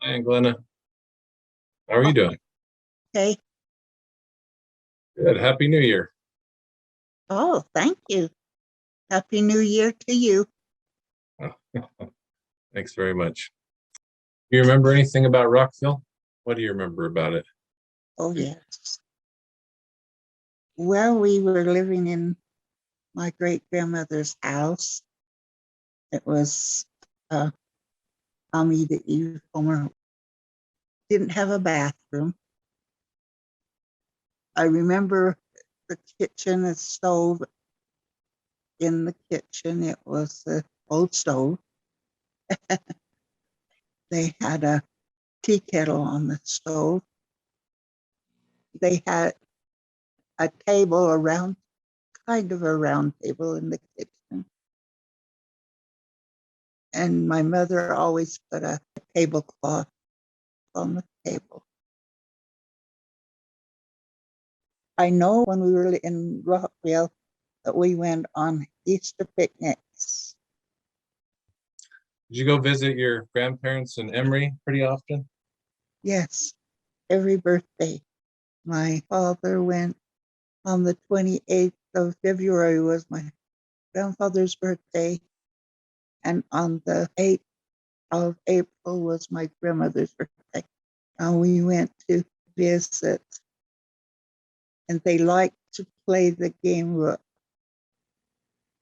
Hey, Glenna, how are you doing? Okay. Good. Happy New Year. Oh, thank you. Happy New Year to you. Thanks very much. Do you remember anything about Rockville? What do you remember about it? Oh, yes. Well, we were living in my great grandmother's house. It was Tommy the Eve Homer. Didn't have a bathroom. I remember the kitchen, the stove in the kitchen. It was the old stove. They had a tea kettle on the stove. They had a table around, kind of a round table in the kitchen. And my mother always put a tablecloth on the table. I know when we were in Rockville that we went on Easter picnics. Did you go visit your grandparents in Emory pretty often? Yes, every birthday. My father went on the 28th of February was my grandfather's birthday, and on the 8th of April was my grandmother's birthday. And we went to visit, and they liked to play the game Rook.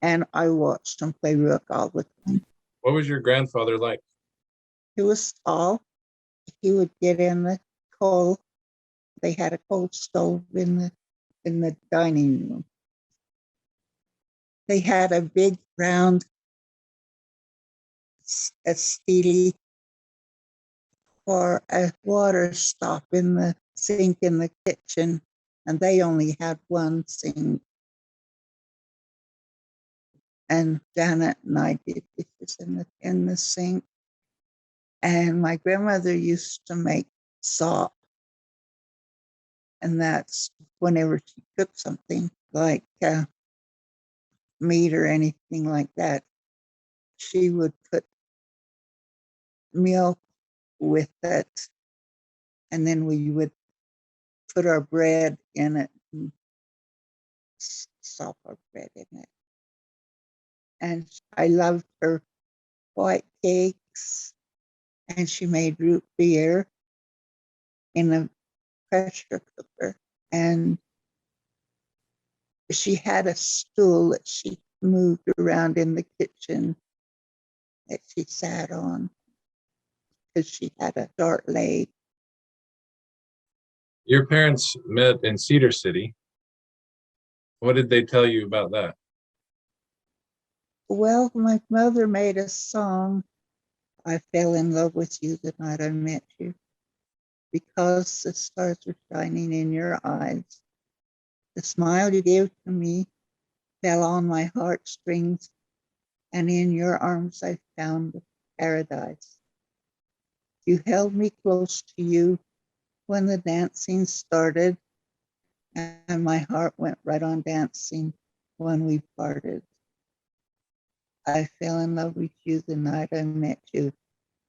And I watched them play Rook all the time. What was your grandfather like? He was tall. He would get in the coal. They had a coal stove in the dining room. They had a big round a steely for a water stop in the sink in the kitchen, and they only had one sink. And Janet and I did dishes in the sink. And my grandmother used to make sop. And that's whenever she cooked something like meat or anything like that, she would put milk with it. And then we would put our bread in it and sop our bread in it. And I loved her white cakes. And she made root beer in a pressure cooker. And she had a stool that she moved around in the kitchen that she sat on because she had a short leg. Your parents met in Cedar City. What did they tell you about that? Well, my mother made a song, I fell in love with you the night I met you, because the stars were shining in your eyes. The smile you gave to me fell on my heartstrings, and in your arms I found paradise. You held me close to you when the dancing started, and my heart went right on dancing when we parted. I fell in love with you the night I met you,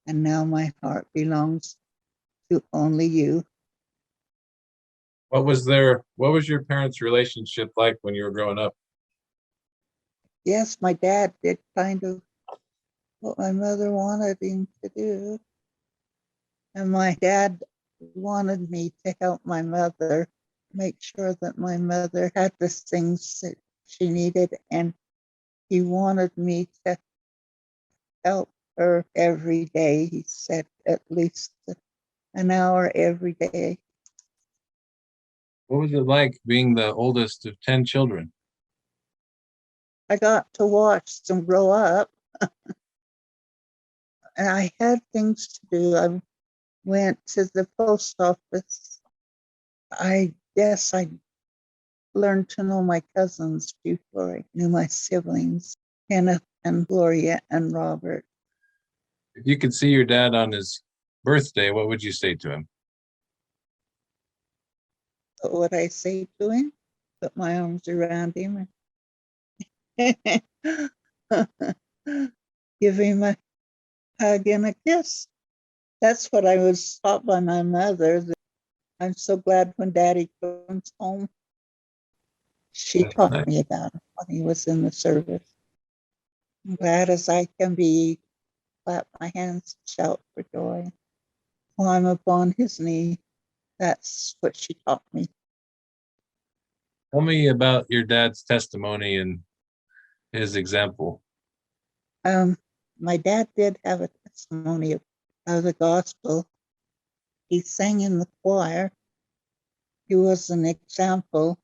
and now my heart belongs to only you. What was your parents' relationship like when you were growing up? Yes, my dad did kind of what my mother wanted him to do. And my dad wanted me to help my mother make sure that my mother had the things that she needed. And he wanted me to help her every day. He said at least an hour every day. What was it like being the oldest of 10 children? I got to watch them grow up, and I had things to do. I went to the post office. I guess I learned to know my cousins before I knew my siblings, Kenneth and Gloria and Robert. If you could see your dad on his birthday, what would you say to him? What would I say to him? Put my arms around him and give him a hug and a kiss. That's what I was taught by my mother. That I'm so glad when Daddy comes home. She That's taught nice. me about him when he was in the service. I'm glad as I can be, clap my hands, shout for joy, climb upon his knee. That's what she taught me. Tell me about your dad's testimony and his example. Um, my dad did have a testimony of the gospel. He sang in the choir. He was an example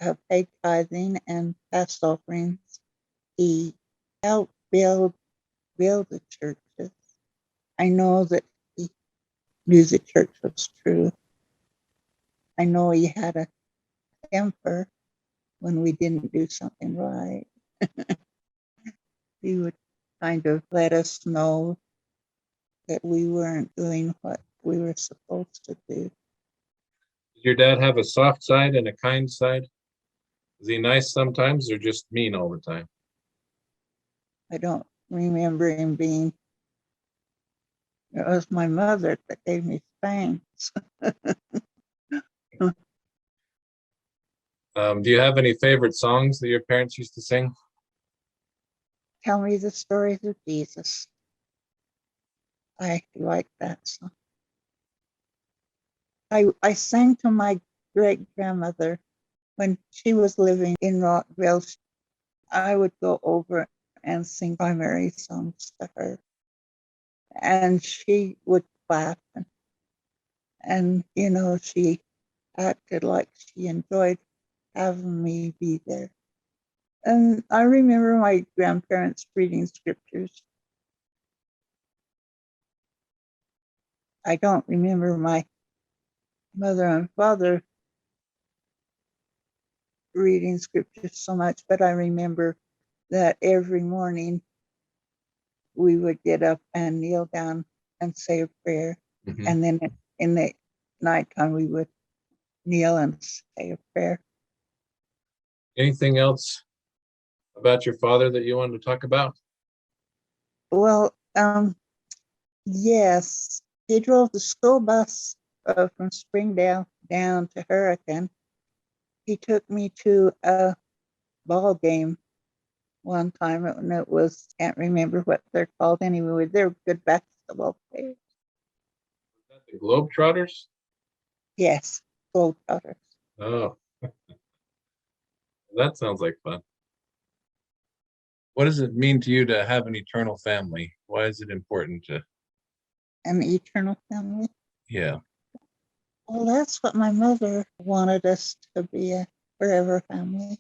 of paid tithing and past offerings. He helped build the churches. I know that he knew the church was true. I know he had a temper when we didn't do something right. He would kind of let us know that we weren't doing what we were supposed to do. Did your dad have a soft side and a kind side? Is he nice sometimes or just mean all the time? I don't remember him being, it was my mother that gave me thanks. Do you have any favorite songs that your parents used to sing? Tell me the stories of Jesus. I like that song. I sang to my great grandmother when she was living in Rockville. I would go over and sing primary songs to her, and she would clap, and she acted like she enjoyed having me be there. And I remember my grandparents reading scriptures. I don't remember my mother and father reading scriptures so much, but I remember that every morning we would get up and kneel down and say a prayer. Mhm. And then in the nighttime, we would kneel and say a prayer. Anything else about your father that you wanted to talk about? Well, yes, he drove the school bus from Springdale down to Hurricane. He took me to a ball game one time, and it was, can't remember what they're called anyway. They're good basketball players. The Globetrotters? Yes, Globetrotters. Oh, that sounds like fun. What does it mean to you to have an eternal family? Why is it important to, An eternal family. yeah, Well, that's what my mother wanted us to be, a forever family.